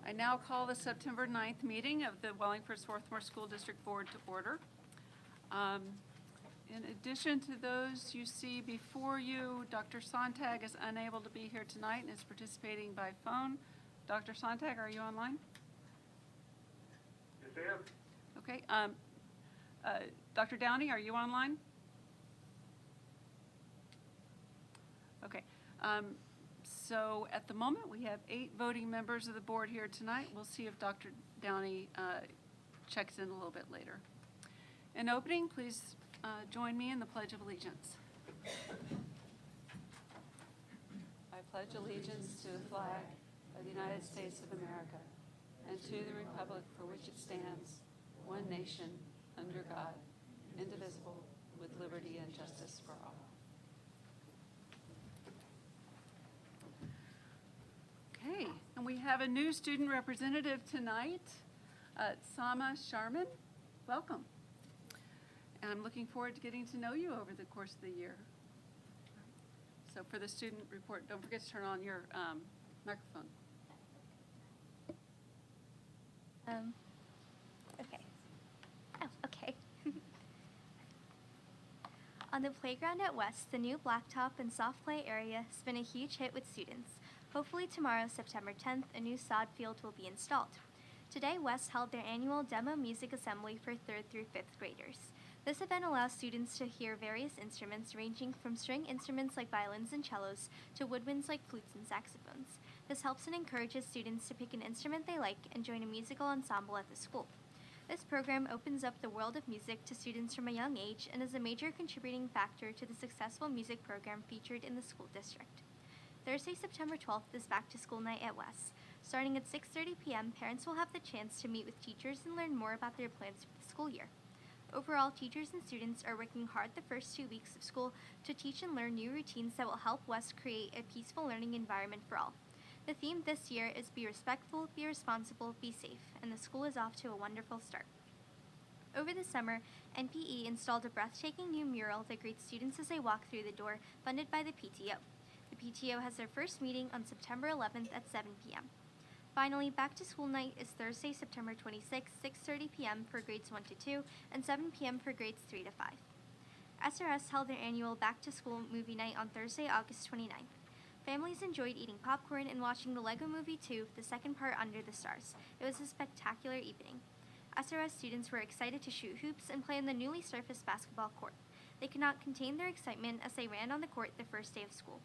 I now call the September 9th meeting of the Wallingford-Swarthmore School District Board to order. In addition to those you see before you, Dr. Sontag is unable to be here tonight and is participating by phone. Dr. Sontag, are you online? Yes, ma'am. Okay. Dr. Downey, are you online? Okay. So at the moment, we have 8 voting members of the board here tonight. We'll see if Dr. Downey checks in a little bit later. In opening, please join me in the Pledge of Allegiance. I pledge allegiance to the flag of the United States of America and to the republic for which it stands, one nation, under God, indivisible, with liberty and justice for all. Okay, and we have a new student representative tonight, Sama Sharman. Welcome. And I'm looking forward to getting to know you over the course of the year. So for the student report, don't forget to turn on your microphone. Okay. Oh, okay. On the playground at West, the new blacktop and soft play area has been a huge hit with students. Hopefully tomorrow, September 10th, a new sod field will be installed. Today, West held their annual demo music assembly for 3rd through 5th graders. This event allows students to hear various instruments ranging from string instruments like violins and cellos to woodwinds like flutes and saxophones. This helps and encourages students to pick an instrument they like and join a musical ensemble at the school. This program opens up the world of music to students from a young age and is a major contributing factor to the successful music program featured in the school district. Thursday, September 12th is back to school night at West. Starting at 6:30 p.m., parents will have the chance to meet with teachers and learn more about their plans for the school year. Overall, teachers and students are working hard the first 2 weeks of school to teach and learn new routines that will help West create a peaceful learning environment for all. The theme this year is Be Respectful, Be Responsible, Be Safe, and the school is off to a wonderful start. Over the summer, NPE installed a breathtaking new mural that greets students as they walk through the door, funded by the PTO. The PTO has their first meeting on September 11th at 7 p.m. Finally, back to school night is Thursday, September 26th, 6:30 p.m. for grades 1 to 2 and 7 p.m. for grades 3 to 5. SRS held their annual back to school movie night on Thursday, August 29th. Families enjoyed eating popcorn and watching the Lego Movie 2, the second part, Under the Stars. It was a spectacular evening. SRS students were excited to shoot hoops and play on the newly surfaced basketball court. They could not contain their excitement as they ran on the court the first day of school.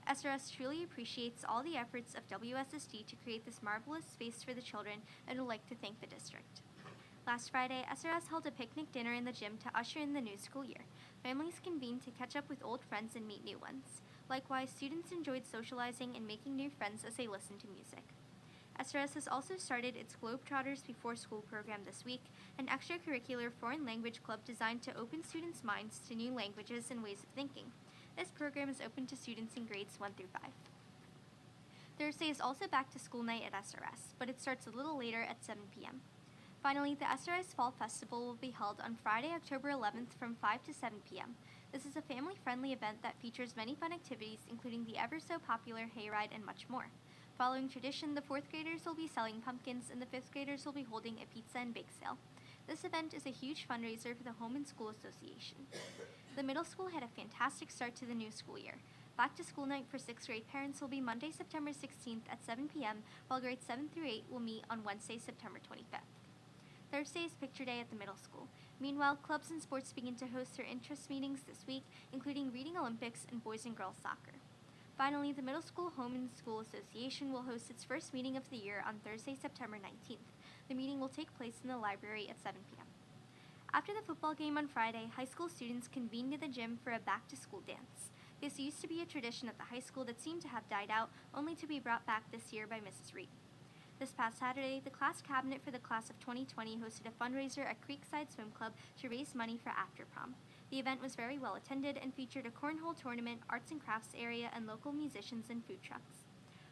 SRS truly appreciates all the efforts of WSSD to create this marvelous space for the children and would like to thank the district. Last Friday, SRS held a picnic dinner in the gym to usher in the new school year. Families convened to catch up with old friends and meet new ones. Likewise, students enjoyed socializing and making new friends as they listened to music. SRS has also started its Globetrotters Before School program this week, an extracurricular foreign language club designed to open students' minds to new languages and ways of thinking. This program is open to students in grades 1 through 5. Thursday is also back to school night at SRS, but it starts a little later at 7 p.m. Finally, the SRS Fall Festival will be held on Friday, October 11th from 5 to 7 p.m. This is a family-friendly event that features many fun activities, including the ever-so-popular hayride and much more. Following tradition, the 4th graders will be selling pumpkins and the 5th graders will be holding a pizza and bake sale. This event is a huge fundraiser for the Home and School Association. The middle school had a fantastic start to the new school year. Back to school night for 6th grade parents will be Monday, September 16th at 7 p.m., while grades 7 through 8 will meet on Wednesday, September 25th. Thursday is picture day at the middle school. Meanwhile, clubs and sports begin to host their interest meetings this week, including Reading Olympics and boys and girls soccer. Finally, the Middle School Home and School Association will host its first meeting of the year on Thursday, September 19th. The meeting will take place in the library at 7 p.m. After the football game on Friday, high school students convened in the gym for a back-to-school dance. This used to be a tradition at the high school that seemed to have died out, only to be brought back this year by Mrs. Reed. This past Saturday, the class cabinet for the class of 2020 hosted a fundraiser at Creekside Swim Club to raise money for after prom. The event was very well attended and featured a cornhole tournament, arts and crafts area, and local musicians and food trucks.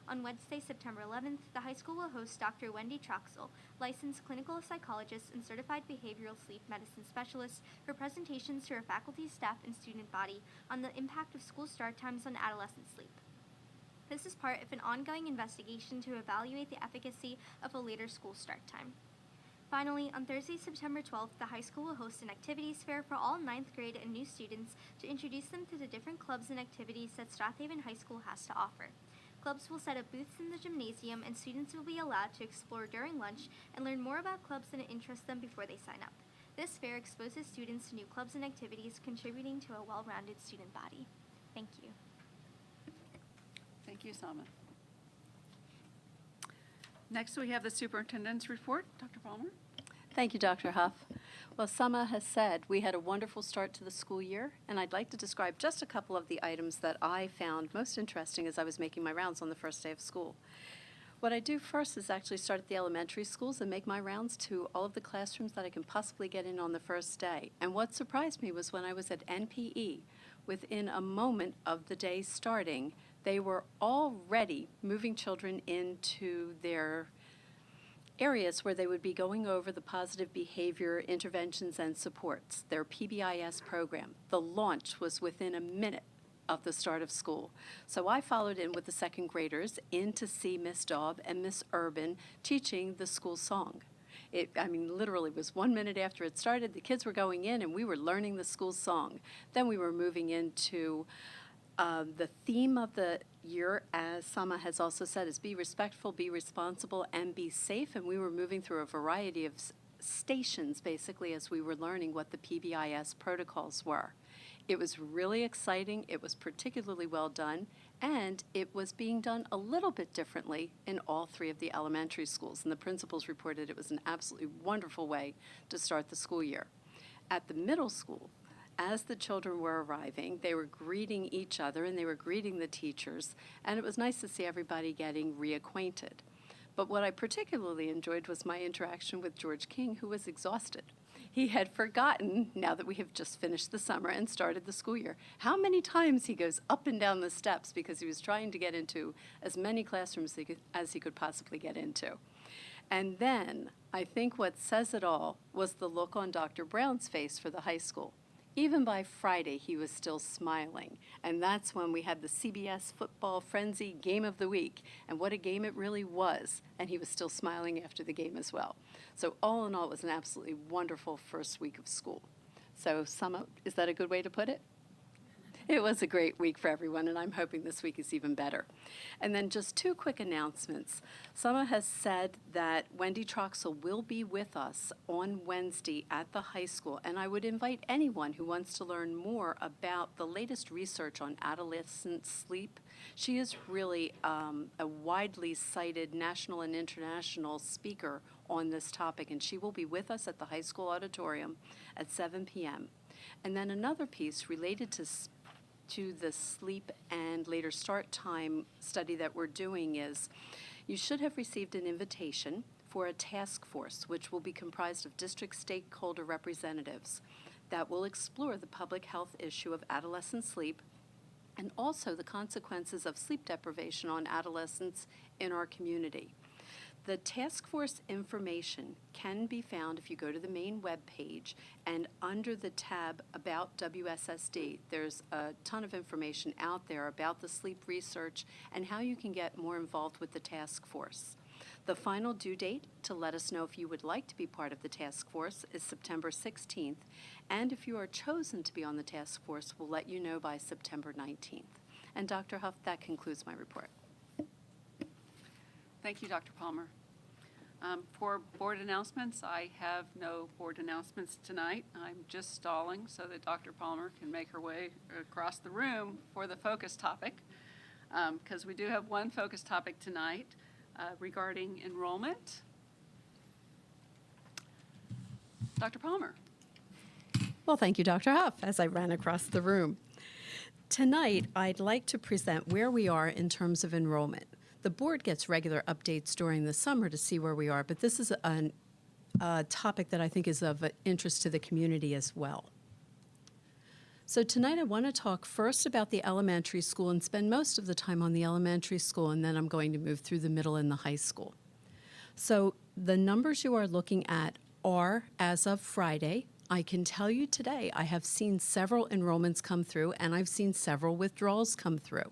On Wednesday, September 11th, the high school will host Dr. Wendy Troxel, licensed clinical psychologist and certified behavioral sleep medicine specialist, for presentations to her faculty, staff, and student body on the impact of school start times on adolescent sleep. This is part of an ongoing investigation to evaluate the efficacy of a later school start time. Finally, on Thursday, September 12th, the high school will host an activities fair for all 9th grade and new students to introduce them to the different clubs and activities that Strathaven High School has to offer. Clubs will set up booths in the gymnasium, and students will be allowed to explore during lunch and learn more about clubs that interest them before they sign up. This fair exposes students to new clubs and activities, contributing to a well-rounded student body. Thank you. Thank you, Sama. Next, we have the superintendent's report. Dr. Palmer? Thank you, Dr. Huff. Well, Sama has said we had a wonderful start to the school year, and I'd like to describe just a couple of the items that I found most interesting as I was making my rounds on the first day of school. What I do first is actually start at the elementary schools and make my rounds to all of the classrooms that I can possibly get in on the first day. And what surprised me was when I was at NPE, within a moment of the day starting, they were already moving children into their areas where they would be going over the positive behavior interventions and supports, their PBIS program. The launch was within a minute of the start of school. So I followed in with the second graders in to see Miss Daub and Miss Urban teaching the school song. It literally was 1 minute after it started, the kids were going in and we were learning the school song. Then we were moving into the theme of the year, as Sama has also said, is be respectful, be responsible, and be safe. And we were moving through a variety of stations, basically, as we were learning what the PBIS protocols were. It was really exciting. It was particularly well done. And it was being done a little bit differently in all three of the elementary schools. And the principals reported it was an absolutely wonderful way to start the school year. At the middle school, as the children were arriving, they were greeting each other and they were greeting the teachers, and it was nice to see everybody getting reacquainted. But what I particularly enjoyed was my interaction with George King, who was exhausted. He had forgotten, now that we have just finished the summer and started the school year, how many times he goes up and down the steps because he was trying to get into as many classrooms as he could possibly get into. And then, I think what says it all was the look on Dr. Brown's face for the high school. Even by Friday, he was still smiling. And that's when we had the CBS Football Frenzy Game of the Week. And what a game it really was. And he was still smiling after the game as well. So all in all, it was an absolutely wonderful first week of school. So is that a good way to put it? It was a great week for everyone, and I'm hoping this week is even better. And then just two quick announcements. Sama has said that Wendy Troxel will be with us on Wednesday at the high school, and I would invite anyone who wants to learn more about the latest research on adolescent sleep. She is really a widely cited national and international speaker on this topic, and she will be with us at the high school auditorium at 7 p.m. And then another piece related to the sleep and later start time study that we're doing is you should have received an invitation for a task force which will be comprised of district stakeholder representatives that will explore the public health issue of adolescent sleep and also the consequences of sleep deprivation on adolescents in our community. The task force information can be found if you go to the main web page, and under the tab about WSSD, there's a ton of information out there about the sleep research and how you can get more involved with the task force. The final due date to let us know if you would like to be part of the task force is September 16th, and if you are chosen to be on the task force, we'll let you know by September 19th. And Dr. Huff, that concludes my report. Thank you, Dr. Palmer. For board announcements, I have no board announcements tonight. I'm just stalling so that Dr. Palmer can make her way across the room for the focus topic, because we do have one focus topic tonight regarding enrollment. Dr. Palmer. Well, thank you, Dr. Huff, as I ran across the room. Tonight, I'd like to present where we are in terms of enrollment. The board gets regular updates during the summer to see where we are, but this is a topic that I think is of interest to the community as well. So tonight I want to talk first about the elementary school and spend most of the time on the elementary school, and then I'm going to move through the middle and the high school. So the numbers you are looking at are as of Friday. I can tell you today I have seen several enrollments come through, and I've seen several withdrawals come through.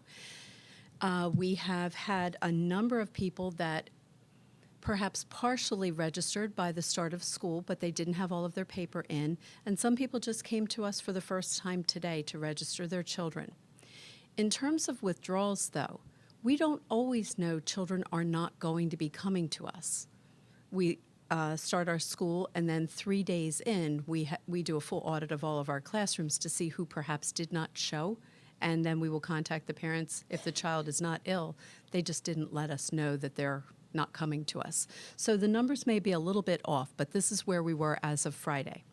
We have had a number of people that perhaps partially registered by the start of school, but they didn't have all of their paper in. And some people just came to us for the first time today to register their children. In terms of withdrawals, though, we don't always know children are not going to be coming to us. We start our school, and then 3 days in, we do a full audit of all of our classrooms to see who perhaps did not show, and then we will contact the parents. If the child is not ill, they just didn't let us know that they're not coming to us. So the numbers may be a little bit off, but this is where we were as of Friday.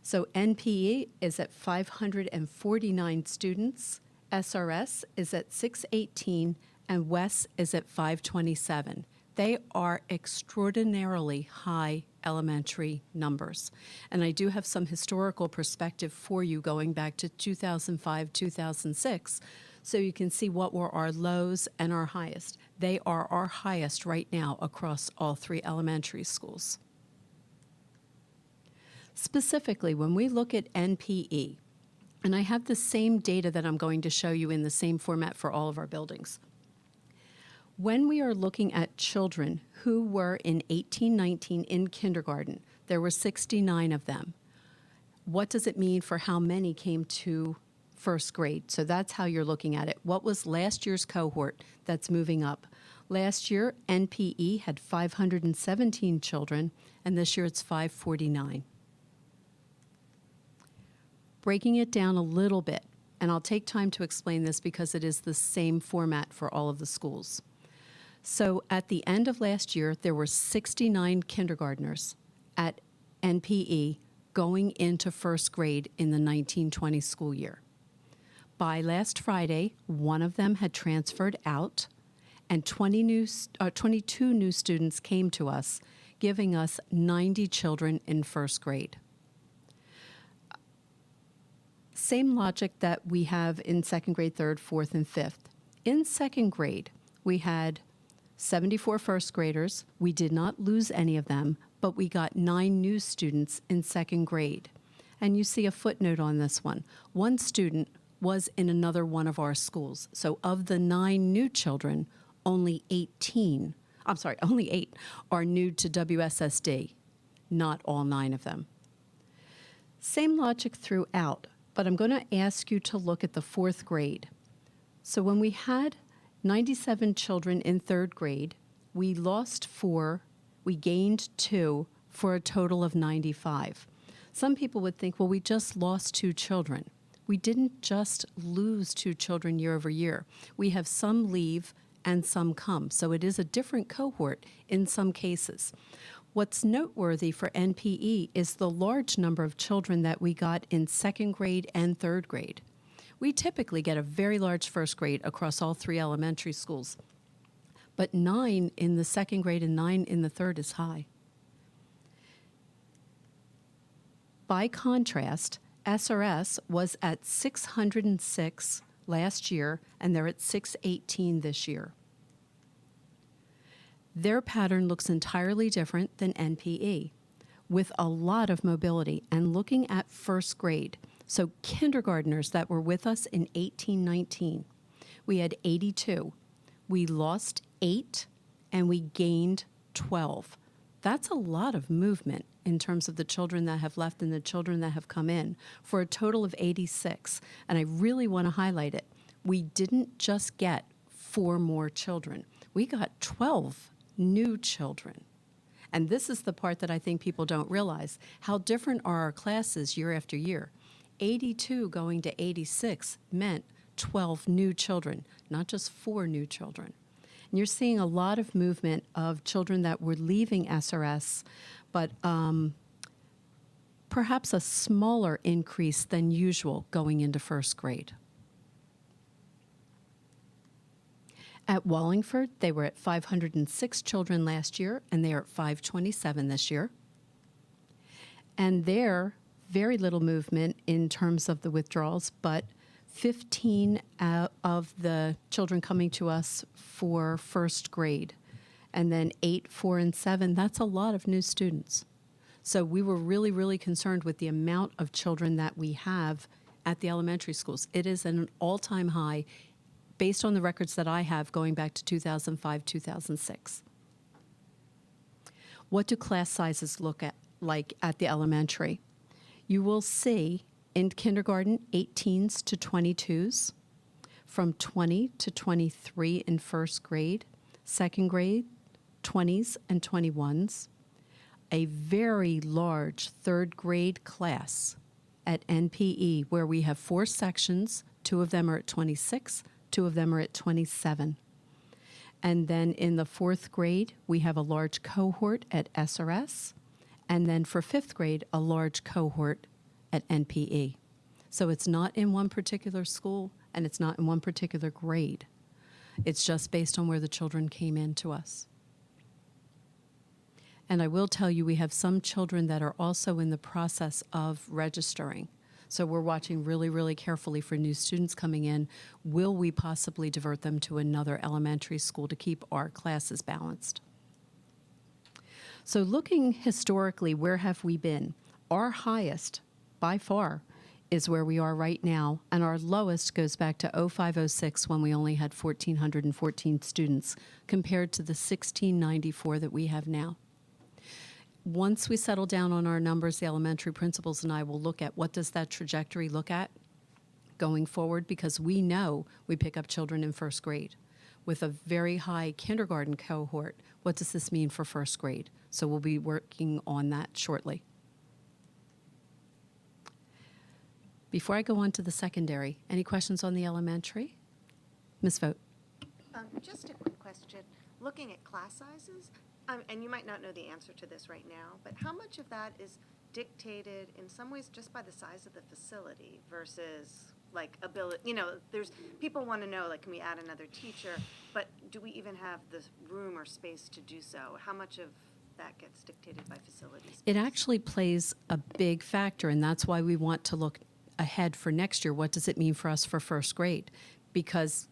So NPE is at 549 students, SRS is at 618, and WES is at 527. They are extraordinarily high elementary numbers. And I do have some historical perspective for you going back to 2005, 2006, so you can see what were our lows and our highest. They are our highest right now across all 3 elementary schools. Specifically, when we look at NPE, and I have the same data that I'm going to show you in the same format for all of our buildings. When we are looking at children who were in 1819 in kindergarten, there were 69 of them. What does it mean for how many came to first grade? So that's how you're looking at it. What was last year's cohort that's moving up? Last year, NPE had 517 children, and this year it's 549. Breaking it down a little bit, and I'll take time to explain this because it is the same format for all of the schools. So at the end of last year, there were 69 kindergartners at NPE going into first grade in the 1920 school year. By last Friday, one of them had transferred out, and 22 new students came to us, giving us 90 children in first grade. Same logic that we have in second grade, third, fourth, and fifth. In second grade, we had 74 first graders. We did not lose any of them, but we got 9 new students in second grade. And you see a footnote on this one. One student was in another one of our schools. So of the 9 new children, only 8 are new to WSSD, not all 9 of them. Same logic throughout, but I'm going to ask you to look at the fourth grade. So when we had 97 children in third grade, we lost 4, we gained 2, for a total of 95. Some people would think, well, we just lost 2 children. We didn't just lose 2 children year over year. We have some leave and some come, so it is a different cohort in some cases. What's noteworthy for NPE is the large number of children that we got in second grade and third grade. We typically get a very large first grade across all 3 elementary schools, but 9 in the second grade and 9 in the third is high. By contrast, SRS was at 606 last year, and they're at 618 this year. Their pattern looks entirely different than NPE, with a lot of mobility. And looking at first grade, so kindergartners that were with us in 1819, we had 82. We lost 8, and we gained 12. That's a lot of movement in terms of the children that have left and the children that have come in, for a total of 86. And I really want to highlight it. We didn't just get 4 more children. We got 12 new children. And this is the part that I think people don't realize. How different are our classes year after year? 82 going to 86 meant 12 new children, not just 4 new children. And you're seeing a lot of movement of children that were leaving SRS, but perhaps a smaller increase than usual going into first grade. At Wallingford, they were at 506 children last year, and they are at 527 this year. And there, very little movement in terms of the withdrawals, but 15 of the children coming to us for first grade, and then 8, 4, and 7. That's a lot of new students. So we were really, really concerned with the amount of children that we have at the elementary schools. It is at an all-time high based on the records that I have going back to 2005, 2006. What do class sizes look like at the elementary? You will see in kindergarten 18s to 22s, from 20 to 23 in first grade, second grade 20s and 21s, a very large third grade class at NPE where we have 4 sections, 2 of them are at 26, 2 of them are at 27. And then in the 4th grade, we have a large cohort at SRS, and then for 5th grade, a large cohort at NPE. So it's not in one particular school, and it's not in one particular grade. It's just based on where the children came in to us. And I will tell you, we have some children that are also in the process of registering. So we're watching really, really carefully for new students coming in. Will we possibly divert them to another elementary school to keep our classes balanced? So looking historically, where have we been? Our highest, by far, is where we are right now, and our lowest goes back to 05-06 when we only had 1,414 students compared to the 1,694 that we have now. Once we settle down on our numbers, the elementary principals and I will look at what does that trajectory look at going forward, because we know we pick up children in first grade. With a very high kindergarten cohort, what does this mean for first grade? So we'll be working on that shortly. Before I go on to the secondary, any questions on the elementary? Ms. Vogt. Just a quick question. Looking at class sizes, and you might not know the answer to this right now, but how much of that is dictated in some ways just by the size of the facility versus like ability? You know, there's people want to know, like, can we add another teacher? But do we even have the room or space to do so? How much of that gets dictated by facilities? It actually plays a big factor, and that's why we want to look ahead for next year. What does it mean for us for first grade? Because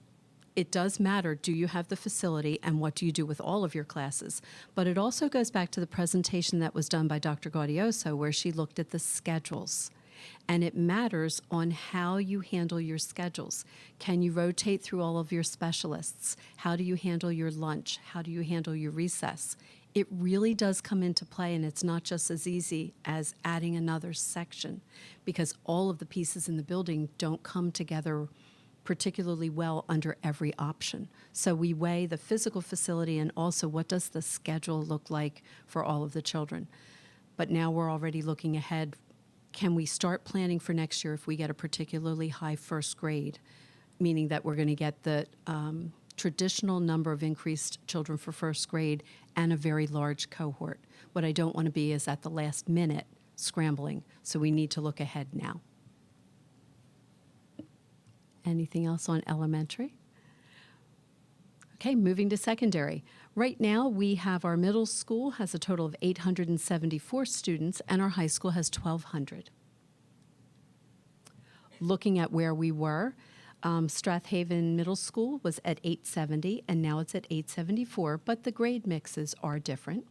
it does matter, do you have the facility and what do you do with all of your classes? But it also goes back to the presentation that was done by Dr. Gaudioso, where she looked at the schedules. And it matters on how you handle your schedules. Can you rotate through all of your specialists? How do you handle your lunch? How do you handle your recess? It really does come into play, and it's not just as easy as adding another section, because all of the pieces in the building don't come together particularly well under every option. So we weigh the physical facility and also what does the schedule look like for all of the children. But now we're already looking ahead. Can we start planning for next year if we get a particularly high first grade, meaning that we're going to get the traditional number of increased children for first grade and a very large cohort? What I don't want to be is at the last minute scrambling, so we need to look ahead now. Anything else on elementary? Okay, moving to secondary. Right now, we have our middle school has a total of 874 students, and our high school has 1,200. Looking at where we were, Strathaven Middle School was at 870, and now it's at 874, but the grade mixes are different.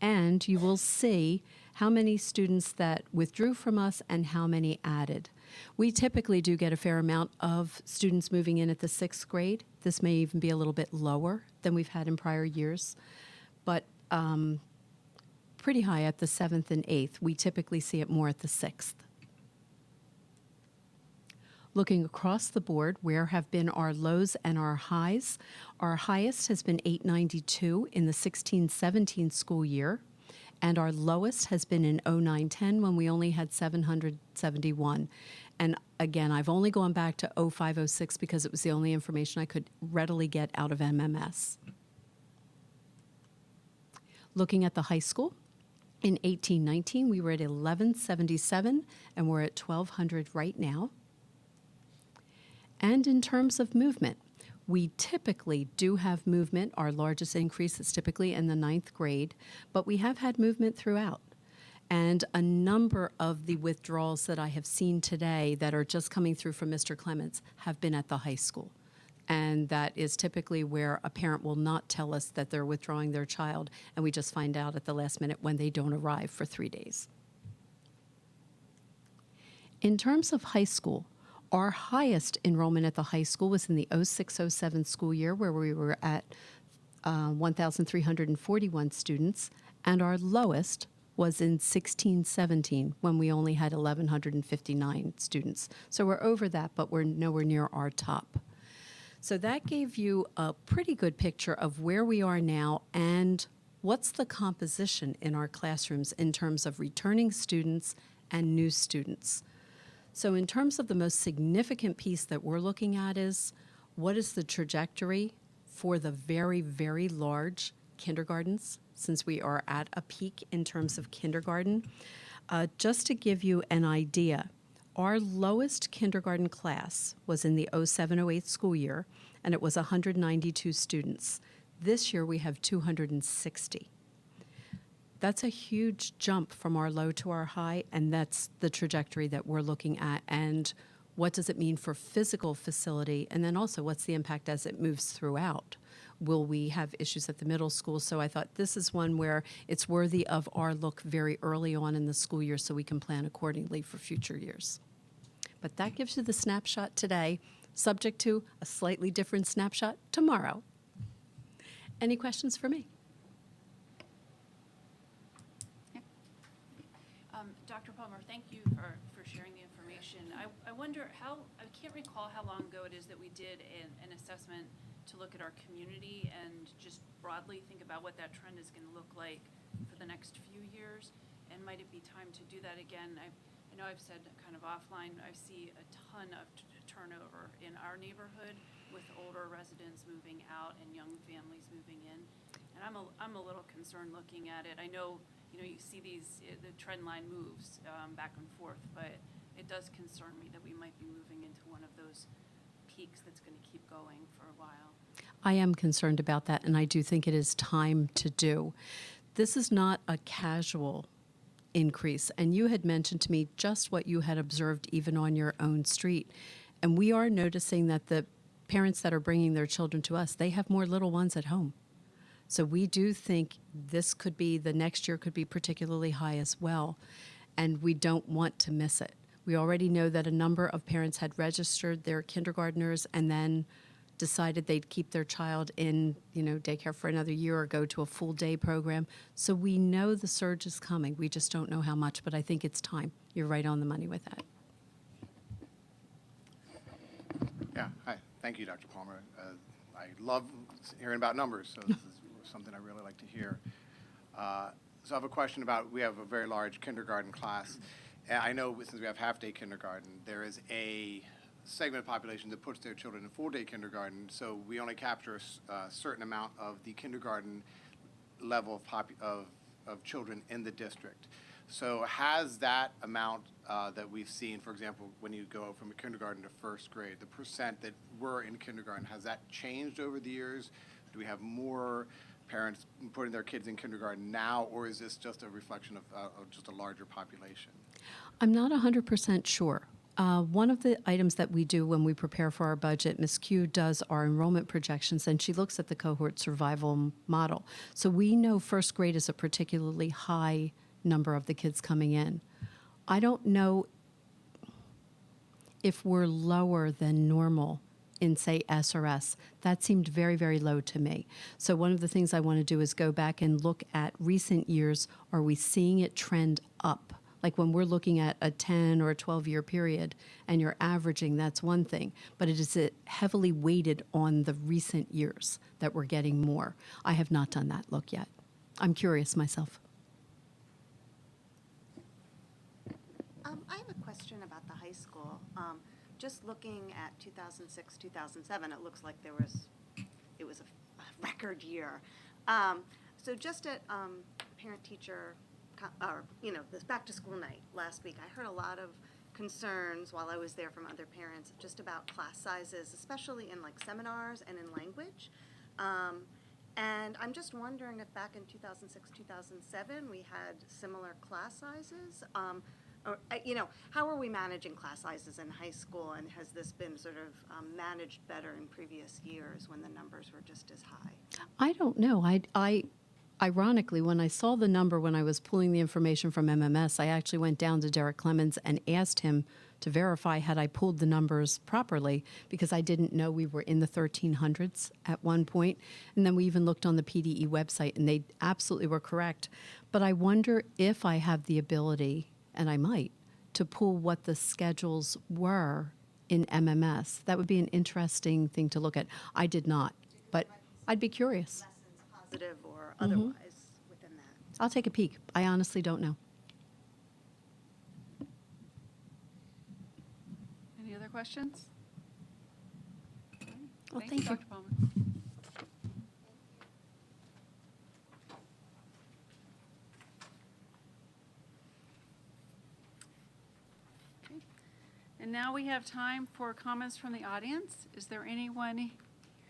And you will see how many students that withdrew from us and how many added. We typically do get a fair amount of students moving in at the 6th grade. This may even be a little bit lower than we've had in prior years, but pretty high at the 7th and 8th. We typically see it more at the 6th. Looking across the board, where have been our lows and our highs? Our highest has been 892 in the 16-17 school year, and our lowest has been in 09-10 when we only had 771. And again, I've only gone back to 05-06 because it was the only information I could readily get out of MMS. Looking at the high school, in 18-19 we were at 1177, and we're at 1,200 right now. And in terms of movement, we typically do have movement. Our largest increase is typically in the 9th grade, but we have had movement throughout. And a number of the withdrawals that I have seen today that are just coming through from Mr. Clements have been at the high school. And that is typically where a parent will not tell us that they're withdrawing their child, and we just find out at the last minute when they don't arrive for 3 days. In terms of high school, Our highest enrollment at the high school was in the 06-07 school year, where we were at 1,341 students, and our lowest was in 16-17, when we only had 1,159 students. So we're over that, but we're nowhere near our top. So that gave you a pretty good picture of where we are now and what's the composition in our classrooms in terms of returning students and new students. So in terms of the most significant piece that we're looking at is what is the trajectory for the very, very large kindergartens, since we are at a peak in terms of kindergarten. Just to give you an idea, our lowest kindergarten class was in the 07-08 school year, and it was 192 students. This year we have 260. That's a huge jump from our low to our high, and that's the trajectory that we're looking at. And what does it mean for physical facility? And then also, what's the impact as it moves throughout? Will we have issues at the middle school? So I thought this is one where it's worthy of our look very early on in the school year so we can plan accordingly for future years. But that gives you the snapshot today, subject to a slightly different snapshot tomorrow. Any questions for me? Dr. Palmer, thank you for sharing the information. I wonder I can't recall how long ago it is that we did an assessment to look at our community and just broadly think about what that trend is going to look like for the next few years. And might it be time to do that again? I know I've said kind of offline, I see a ton of turnover in our neighborhood with older residents moving out and young families moving in. And I'm a little concerned looking at it. I know, you see the trend line moves back and forth, but it does concern me that we might be moving into one of those peaks that's going to keep going for a while. I am concerned about that, and I do think it is time to do. This is not a casual increase, and you had mentioned to me just what you had observed even on your own street. And we are noticing that the parents that are bringing their children to us, they have more little ones at home. So we do think this could be, the next year could be particularly high as well, and we don't want to miss it. We already know that a number of parents had registered their kindergartners and then decided they'd keep their child in, daycare for another year or go to a full day program. So we know the surge is coming. We just don't know how much, but I think it's time. You're right on the money with that. Yeah, hi. Thank you, Dr. Palmer. I love hearing about numbers, so this is something I really like to hear. So I have a question about, we have a very large kindergarten class. And I know since we have half-day kindergarten, there is a segment of population that puts their children in full-day kindergarten, so we only capture a certain amount of the kindergarten level of children in the district. So has that amount that we've seen, for example, when you go from a kindergarten to first grade, the percent that were in kindergarten, has that changed over the years? Do we have more parents putting their kids in kindergarten now, or is this just a reflection of just a larger population? I'm not 100% sure. One of the items that we do when we prepare for our budget, Ms. Q does our enrollment projections, and she looks at the cohort survival model. So we know first grade is a particularly high number of the kids coming in. I don't know if we're lower than normal in, say, SRS. That seemed very, very low to me. So one of the things I want to do is go back and look at recent years. Are we seeing it trend up? Like when we're looking at a 10 or a 12-year period and you're averaging, that's one thing. But it is heavily weighted on the recent years that we're getting more. I have not done that look yet. I'm curious myself. I have a question about the high school. Just looking at 2006, 2007, it looks like it was a record year. So just at parent-teacher, this back-to-school night last week, I heard a lot of concerns while I was there from other parents just about class sizes, especially in like seminars and in language. And I'm just wondering if back in 2006, 2007, we had similar class sizes. Or, how are we managing class sizes in high school, and has this been sort of managed better in previous years when the numbers were just as high? I don't know. Ironically, when I saw the number when I was pulling the information from MMS, I actually went down to Derek Clemens and asked him to verify had I pulled the numbers properly, because I didn't know we were in the 1300s at one point. And then we even looked on the PDE website, and they absolutely were correct. But I wonder if I have the ability, and I might, to pull what the schedules were in MMS. That would be an interesting thing to look at. I did not, but I'd be curious. Lessons, positive or otherwise, within that. I'll take a peek. I honestly don't know. Any other questions? Okay, Well, thank you. Dr. Palmer. Okay. And now we have time for comments from the audience. Is there anyone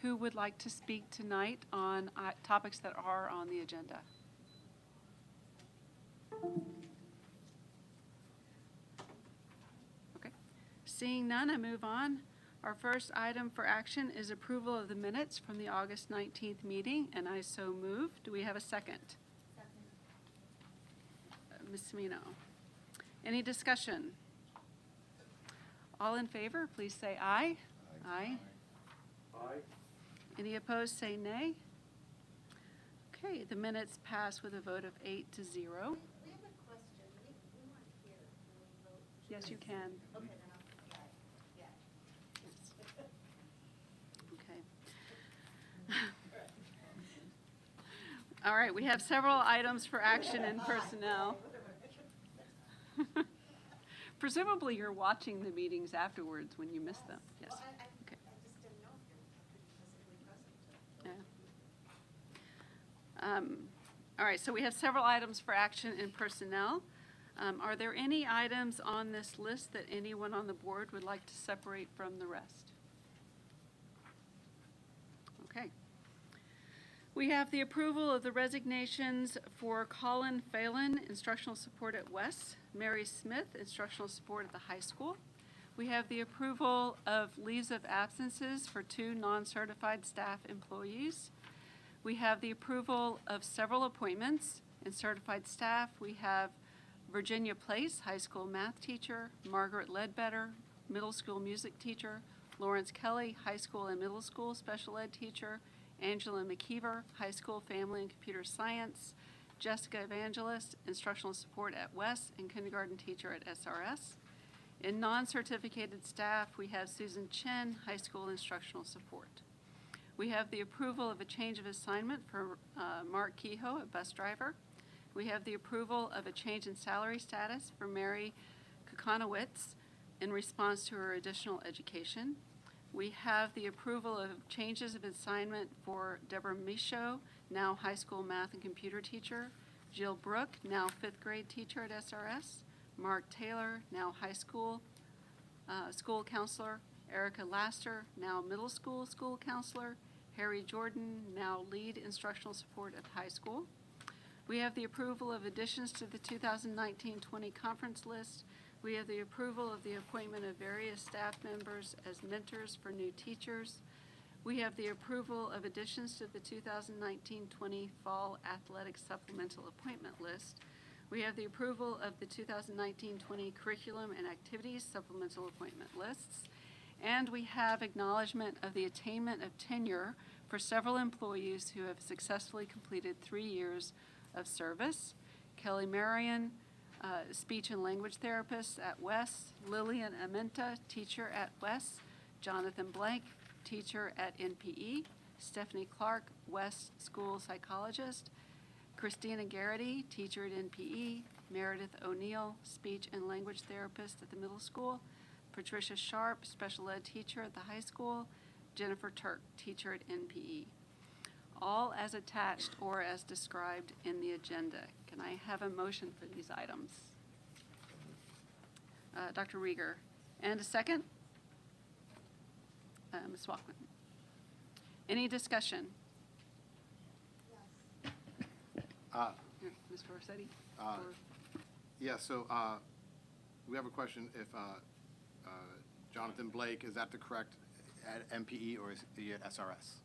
who would like to speak tonight on topics that are on the agenda? Okay. Seeing none, I move on. Our first item for action is approval of the minutes from the August 19th meeting, and I so move. Do we have a second? Ms. Semino. Any discussion? All in favor, please say aye. Aye. Aye. Any opposed, say nay. Okay, the minutes pass with a vote of 8-0. We have a question. We weren't here when we voted. Yes, you can. Okay, then I'll, yeah. Okay. All right, we have several items for action and personnel. Presumably, you're watching the meetings afterwards when you miss them. Yes. Okay. I just didn't know if you were physically present. Yeah. All right, so we have several items for action and personnel. Are there any items on this list that anyone on the board would like to separate from the rest? Okay. We have the approval of the resignations for Colin Phelan, instructional support at West, Mary Smith, instructional support at the high school. We have the approval of leaves of absences for 2 non-certified staff employees. We have the approval of several appointments in certified staff. We have Virginia Place, high school math teacher, Margaret Ledbetter, middle school music teacher, Lawrence Kelly, high school and middle school special ed teacher, Angela McKeever, high school family and computer science, Jessica Evangelist, instructional support at West and kindergarten teacher at SRS. In non-certificated staff, we have Susan Chen, high school instructional support. We have the approval of a change of assignment for Mark Kehoe, a bus driver. We have the approval of a change in salary status for Mary Kukanowitz in response to her additional education. We have the approval of changes of assignment for Deborah Michaud, now high school math and computer teacher, Jill Brook, now 5th grade teacher at SRS, Mark Taylor, now high school school counselor, Erica Laster, now middle school school counselor, Harry Jordan, now lead instructional support at high school. We have the approval of additions to the 2019-20 conference list. We have the approval of the appointment of various staff members as mentors for new teachers. We have the approval of additions to the 2019-20 fall athletic supplemental appointment list. We have the approval of the 2019-20 curriculum and activities supplemental appointment lists. And we have acknowledgement of the attainment of tenure for several employees who have successfully completed 3 years of service. Kelly Marion, speech and language therapist at West, Lillian Amenta, teacher at West, Jonathan Blank, teacher at NPE, Stephanie Clark, West school psychologist, Christina Garrity, teacher at NPE, Meredith O'Neill, speech and language therapist at the middle school, Patricia Sharp, special ed teacher at the high school, Jennifer Turk, teacher at NPE. All as attached or as described in the agenda. Can I have a motion for these items? Dr. Rieger. And a second? Ms. Walkman. Any discussion? Here, Ms. Rossetti? Yeah, so we have a question if Jonathan Blake, is that the correct at MPE or is he at SRS?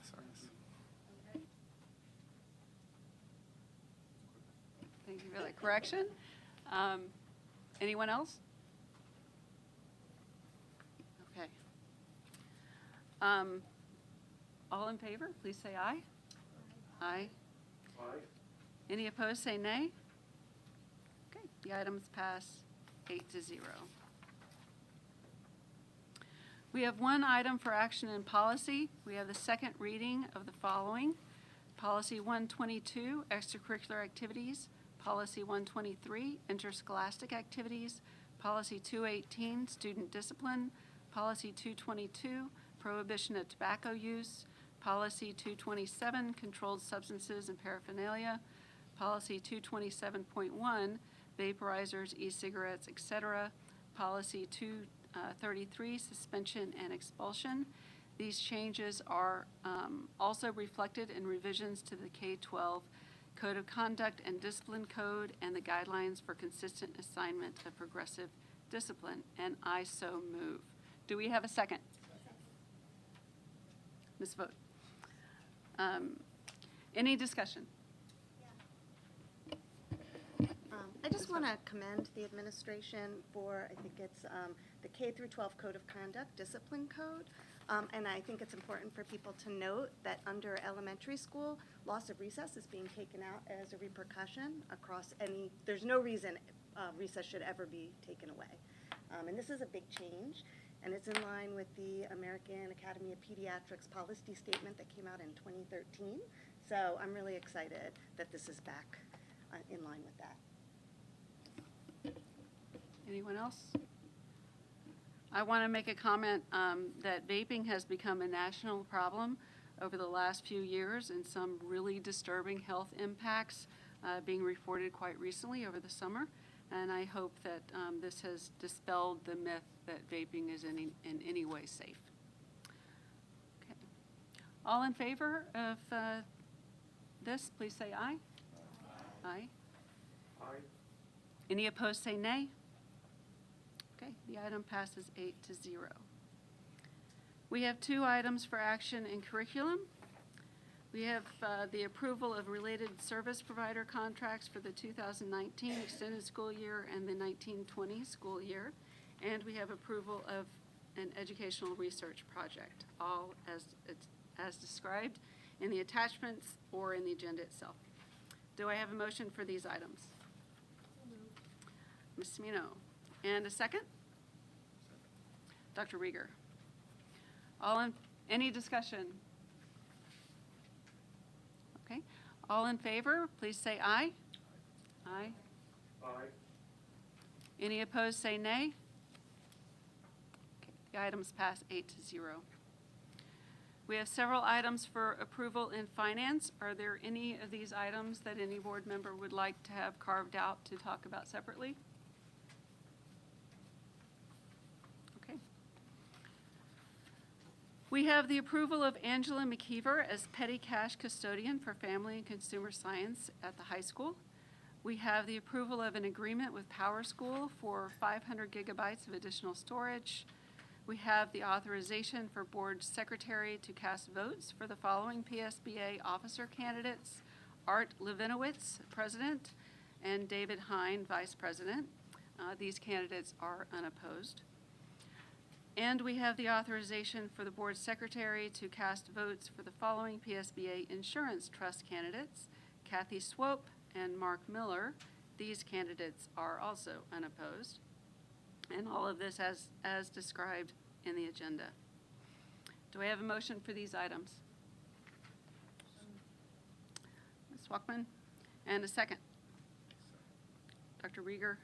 SRS. Thank you for that correction. Anyone else? All in favor, please say aye. Aye. Aye. Any opposed, say nay. Okay, the items pass 8-0. We have one item for action in policy. We have the second reading of the following. Policy 122, extracurricular activities. Policy 123, interscholastic activities. Policy 218, student discipline. Policy 222, prohibition of tobacco use. Policy 227, controlled substances and paraphernalia. Policy 227.1, vaporizers, e-cigarettes, etc. Policy 233, suspension and expulsion. These changes are also reflected in revisions to the K-12 Code of Conduct and Discipline Code and the Guidelines for Consistent Assignment of Progressive Discipline, and I so move. Do we have a second? Ms. Vogt. Any discussion? I just want to commend the administration for, I think it's the K through 12 Code of Conduct, Discipline Code. And I think it's important for people to note that under elementary school, loss of recess is being taken out as a repercussion across any, there's no reason recess should ever be taken away. And this is a big change, and it's in line with the American Academy of Pediatrics policy statement that came out in 2013. So I'm really excited that this is back in line with that. Anyone else? I want to make a comment that vaping has become a national problem over the last few years, and some really disturbing health impacts being reported quite recently over the summer. And I hope that this has dispelled the myth that vaping is in any way safe. Okay. All in favor of this, please say aye. Aye. Aye. Any opposed, say nay. Okay, the item passes 8-0. We have two items for action in curriculum. We have the approval of related service provider contracts for the 2019 extended school year and the 1920 school year. And we have approval of an educational research project, all as described in the attachments or in the agenda itself. Do I have a motion for these items? Ms. Smino. And a second? Dr. Rieger. Any discussion? Okay. All in favor, please say aye. Aye. Aye. Any opposed, say nay. Okay. The items pass 8-0. We have several items for approval in finance. Are there any of these items that any board member would like to have carved out to talk about separately? Okay. We have the approval of Angela McKeever as petty cash custodian for family and consumer science at the high school. We have the approval of an agreement with Power School for 500 gigabytes of additional storage. We have the authorization for board secretary to cast votes for the following PSBA officer candidates: Art Levinowitz, president, and David Hine, vice president. These candidates are unopposed. And we have the authorization for the board secretary to cast votes for the following PSBA insurance trust candidates: Kathy Swope and Mark Miller. These candidates are also unopposed. And all of this as described in the agenda. Do I have a motion for these items? Ms. Walkman, and a second. Dr. Rieger,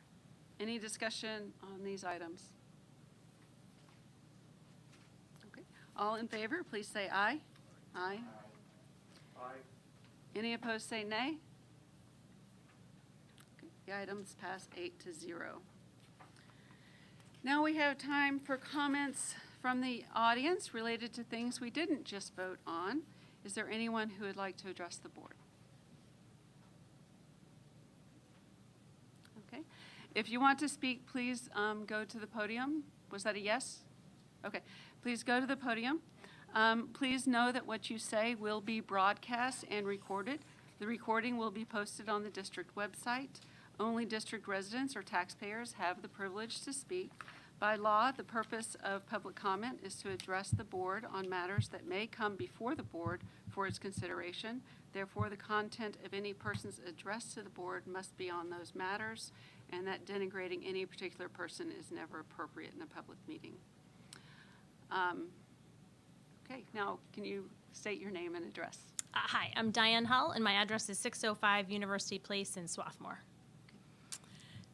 any discussion on these items? Okay. All in favor, please say aye. Aye. Aye. Any opposed, say nay. Okay. The items pass 8-0. Now we have time for comments from the audience related to things we didn't just vote on. Is there anyone who would like to address the board? Okay. If you want to speak, please go to the podium. Was that a yes? Okay. Please go to the podium. Please know that what you say will be broadcast and recorded. The recording will be posted on the district website. Only district residents or taxpayers have the privilege to speak. By law, the purpose of public comment is to address the board on matters that may come before the board for its consideration. Therefore, the content of any person's address to the board must be on those matters, and that denigrating any particular person is never appropriate in a public meeting. Okay, now can you state your name and address? Hi, I'm Diane Hull, and my address is 605 University Place in Swarthmore.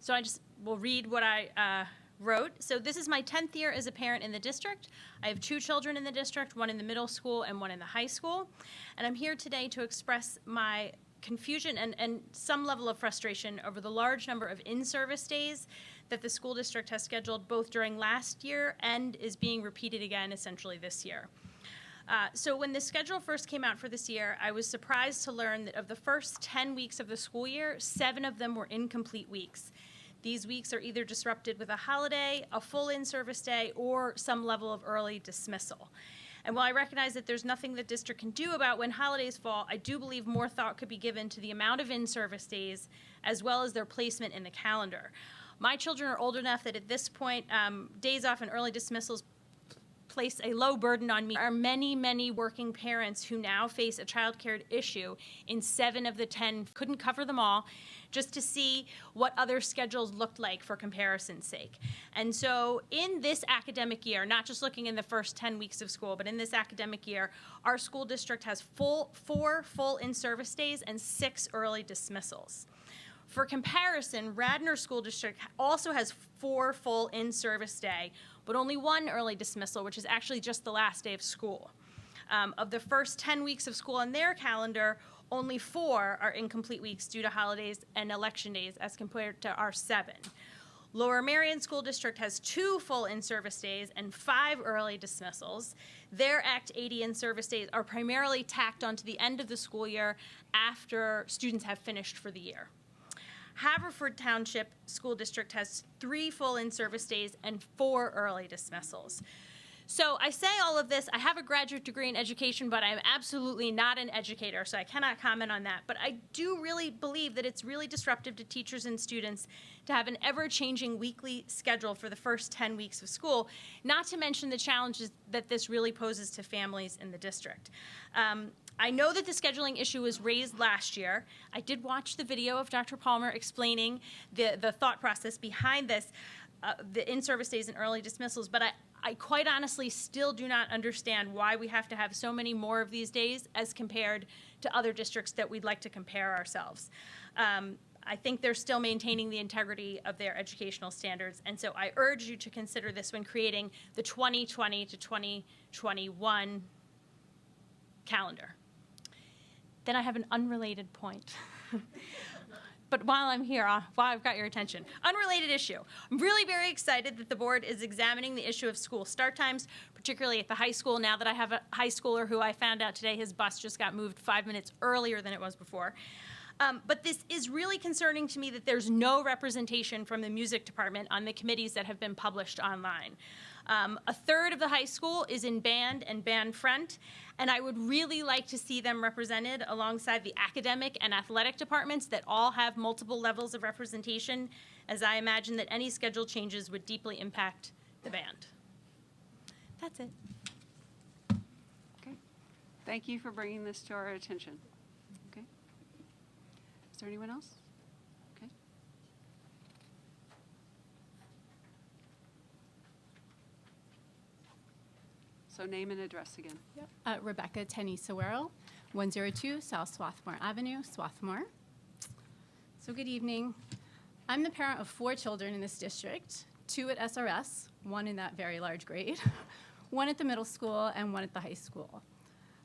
So I just will read what I wrote. So this is my 10th year as a parent in the district. I have 2 children in the district, one in the middle school and one in the high school. And I'm here today to express my confusion and some level of frustration over the large number of in-service days that the school district has scheduled both during last year and is being repeated again essentially this year. So when the schedule first came out for this year, I was surprised to learn that of the first 10 weeks of the school year, 7 of them were incomplete weeks. These weeks are either disrupted with a holiday, a full in-service day, or some level of early dismissal. And while I recognize that there's nothing the district can do about when holidays fall, I do believe more thought could be given to the amount of in-service days as well as their placement in the calendar. My children are old enough that at this point, days off and early dismissals place a low burden on me. There are many, many working parents who now face a child care issue in 7 of the 10, couldn't cover them all, just to see what other schedules looked like for comparison's sake. And so in this academic year, not just looking in the first 10 weeks of school, but in this academic year, our school district has 4 full in-service days and 6 early dismissals. For comparison, Radnor School District also has 4 full in-service day, but only 1 early dismissal, which is actually just the last day of school. Of the first 10 weeks of school on their calendar, only 4 are incomplete weeks due to holidays and election days as compared to our 7. Lower Merion School District has 2 full in-service days and 5 early dismissals. Their Act 80 in-service days are primarily tacked onto the end of the school year after students have finished for the year. Haverford Township School District has 3 full in-service days and 4 early dismissals. So I say all of this, I have a graduate degree in education, but I'm absolutely not an educator, so I cannot comment on that. But I do really believe that it's really disruptive to teachers and students to have an ever-changing weekly schedule for the first 10 weeks of school, not to mention the challenges that this really poses to families in the district. I know that the scheduling issue was raised last year. I did watch the video of Dr. Palmer explaining the thought process behind this, the in-service days and early dismissals, but I quite honestly still do not understand why we have to have so many more of these days as compared to other districts that we'd like to compare ourselves. I think they're still maintaining the integrity of their educational standards, and so I urge you to consider this when creating the 2020 to 2021 calendar. Then I have an unrelated point. But while I'm here, while I've got your attention, unrelated issue. I'm really very excited that the board is examining the issue of school start times, particularly at the high school, now that I have a high schooler who I found out today his bus just got moved 5 minutes earlier than it was before. But this is really concerning to me that there's no representation from the music department on the committees that have been published online. A third of the high school is in band and band front, and I would really like to see them represented alongside the academic and athletic departments that all have multiple levels of representation, as I imagine that any schedule changes would deeply impact the band. That's it. Okay. Thank you for bringing this to our attention. Okay. Is there anyone else? Okay. So name and address again. Yep. Rebecca Tenney Sawero, 102 South Swarthmore Avenue, Swarthmore. So good evening. I'm the parent of 4 children in this district, 2 at SRS, 1 in that very large grade, 1 at the middle school, and 1 at the high school.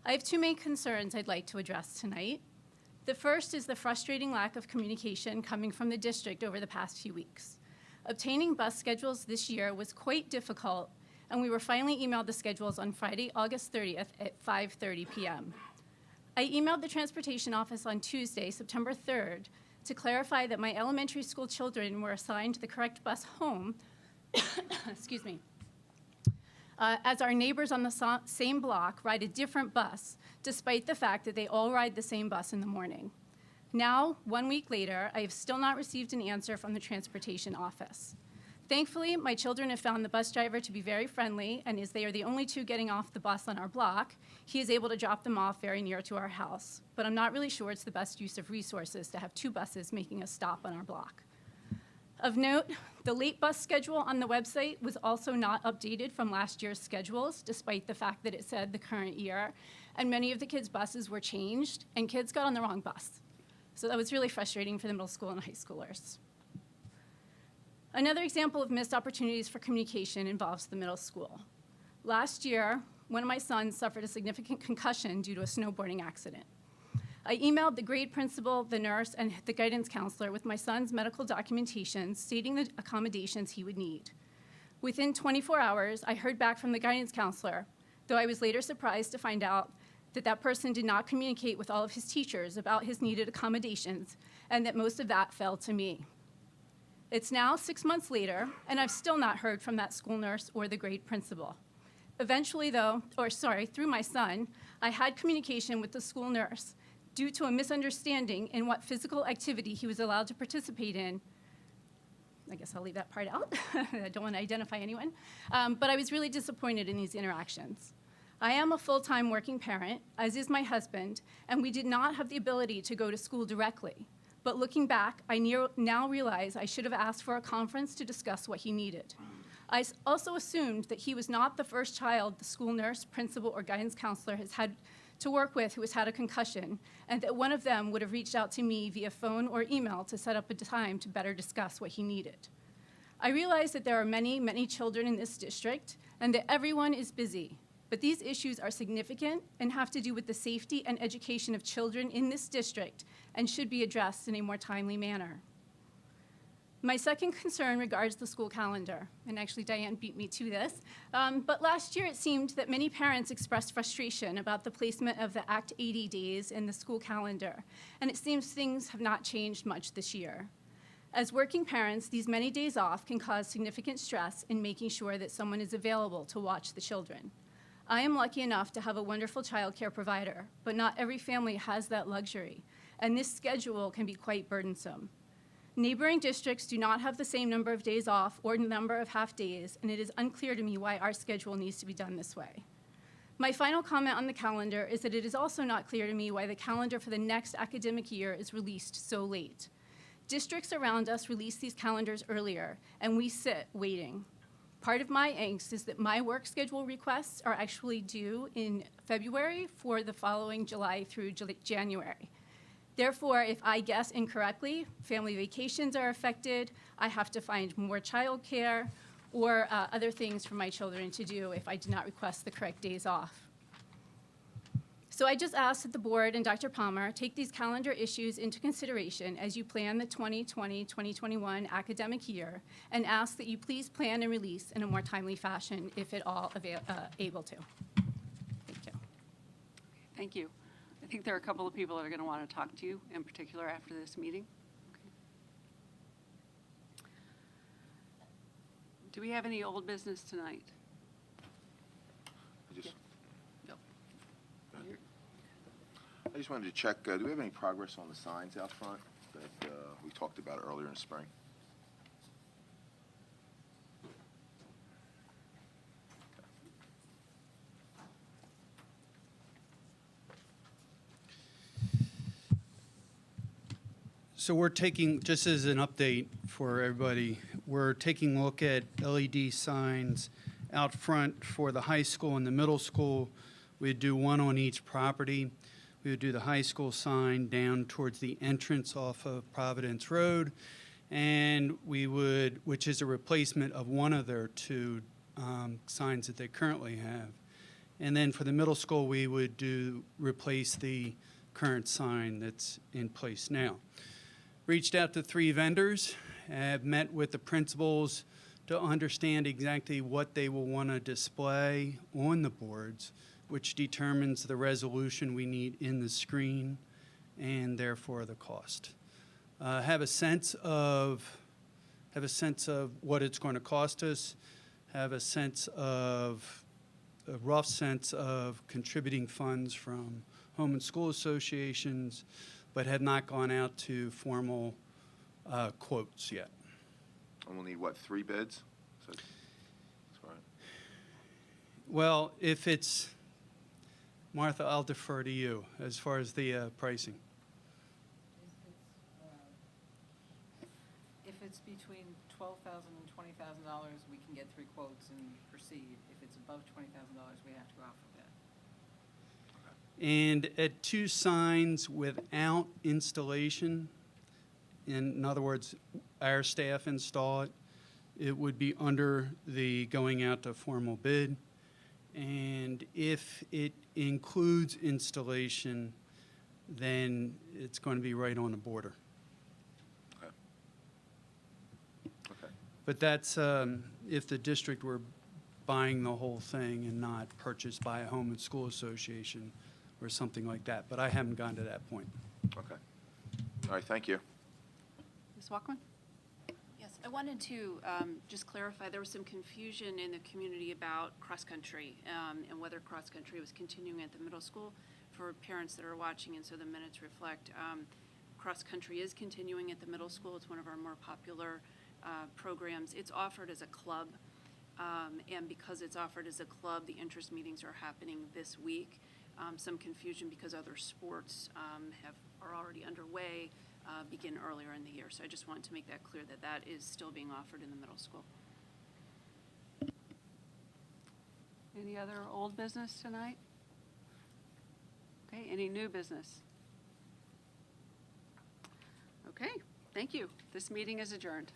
I have 2 main concerns I'd like to address tonight. The first is the frustrating lack of communication coming from the district over the past few weeks. Obtaining bus schedules this year was quite difficult, and we were finally emailed the schedules on Friday, August 30th at 5:30 p.m. I emailed the transportation office on Tuesday, September 3rd, to clarify that my elementary school children were assigned the correct bus home, excuse me, as our neighbors on the same block ride a different bus, despite the fact that they all ride the same bus in the morning. Now, 1 week later, I have still not received an answer from the transportation office. Thankfully, my children have found the bus driver to be very friendly, and as they are the only two getting off the bus on our block, he is able to drop them off very near to our house. But I'm not really sure it's the best use of resources to have two buses making a stop on our block. Of note, the late bus schedule on the website was also not updated from last year's schedules, despite the fact that it said the current year, and many of the kids' buses were changed, and kids got on the wrong bus. So that was really frustrating for the middle school and high schoolers. Another example of missed opportunities for communication involves the middle school. Last year, one of my sons suffered a significant concussion due to a snowboarding accident. I emailed the grade principal, the nurse, and the guidance counselor with my son's medical documentation stating the accommodations he would need. Within 24 hours, I heard back from the guidance counselor, though I was later surprised to find out that that person did not communicate with all of his teachers about his needed accommodations, and that most of that fell to me. It's now 6 months later, and I've still not heard from that school nurse or the grade principal. Eventually, through my son, I had communication with the school nurse due to a misunderstanding in what physical activity he was allowed to participate in. I guess I'll leave that part out. I don't want to identify anyone. But I was really disappointed in these interactions. I am a full-time working parent, as is my husband, and we did not have the ability to go to school directly. But looking back, I now realize I should have asked for a conference to discuss what he needed. I also assumed that he was not the first child the school nurse, principal, or guidance counselor has had to work with who has had a concussion, and that one of them would have reached out to me via phone or email to set up a time to better discuss what he needed. I realize that there are many, many children in this district, and that everyone is busy. But these issues are significant and have to do with the safety and education of children in this district and should be addressed in a more timely manner. My second concern regards the school calendar, and actually Diane beat me to this, but last year it seemed that many parents expressed frustration about the placement of the Act 80 days in the school calendar, and it seems things have not changed much this year. As working parents, these many days off can cause significant stress in making sure that someone is available to watch the children. I am lucky enough to have a wonderful child care provider, but not every family has that luxury, and this schedule can be quite burdensome. Neighboring districts do not have the same number of days off or number of half days, and it is unclear to me why our schedule needs to be done this way. My final comment on the calendar is that it is also not clear to me why the calendar for the next academic year is released so late. Districts around us release these calendars earlier, and we sit waiting. Part of my angst is that my work schedule requests are actually due in February for the following July through January. Therefore, if I guess incorrectly, family vacations are affected, I have to find more childcare or other things for my children to do if I do not request the correct days off. So I just ask that the board and Dr. Palmer take these calendar issues into consideration as you plan the 2020-2021 academic year, and ask that you please plan and release in a more timely fashion if at all able to. Thank you. Thank you. I think there are a couple of people that are going to want to talk to you in particular after this meeting. Okay. Do we have any old business tonight? I just wanted to check, do we have any progress on the signs out front that we talked about earlier in spring? So we're taking, just as an update for everybody, we're taking a look at LED signs out front for the high school and the middle school. We'd do one on each property. We would do the high school sign down towards the entrance off of Providence Road, and we would, which is a replacement of one of their two signs that they currently have. And then for the middle school, we would replace the current sign that's in place now. Reached out to 3 vendors, have met with the principals to understand exactly what they will want to display on the boards, which determines the resolution we need in the screen and therefore the cost. Have a sense of what it's going to cost us, have a rough sense of contributing funds from home and school associations, but have not gone out to formal quotes yet. And we'll need, what, 3 bids? So, that's right. Well, if it's, Martha, I'll defer to you as far as the pricing. If it's between $12,000 and $20,000, we can get 3 quotes and proceed. If it's above $20,000, we have to go out for bid. And at 2 signs without installation, in other words, our staff install it, it would be under the going out to formal bid. And if it includes installation, then it's going to be right on the border. Okay. Okay. But that's if the district were buying the whole thing and not purchased by a home and school association or something like that. But I haven't gone to that point. Okay. All right, thank you. Ms. Walkman? Yes, I wanted to just clarify, there was some confusion in the community about cross-country and whether cross-country was continuing at the middle school. For parents that are watching, and so the minutes reflect, cross-country is continuing at the middle school. It's one of our more popular programs. It's offered as a club, and because it's offered as a club, the interest meetings are happening this week. Some confusion because other sports are already underway, begin earlier in the year. So I just wanted to make that clear that that is still being offered in the middle school. Any other old business tonight? Okay, any new business? Okay, thank you. This meeting is adjourned.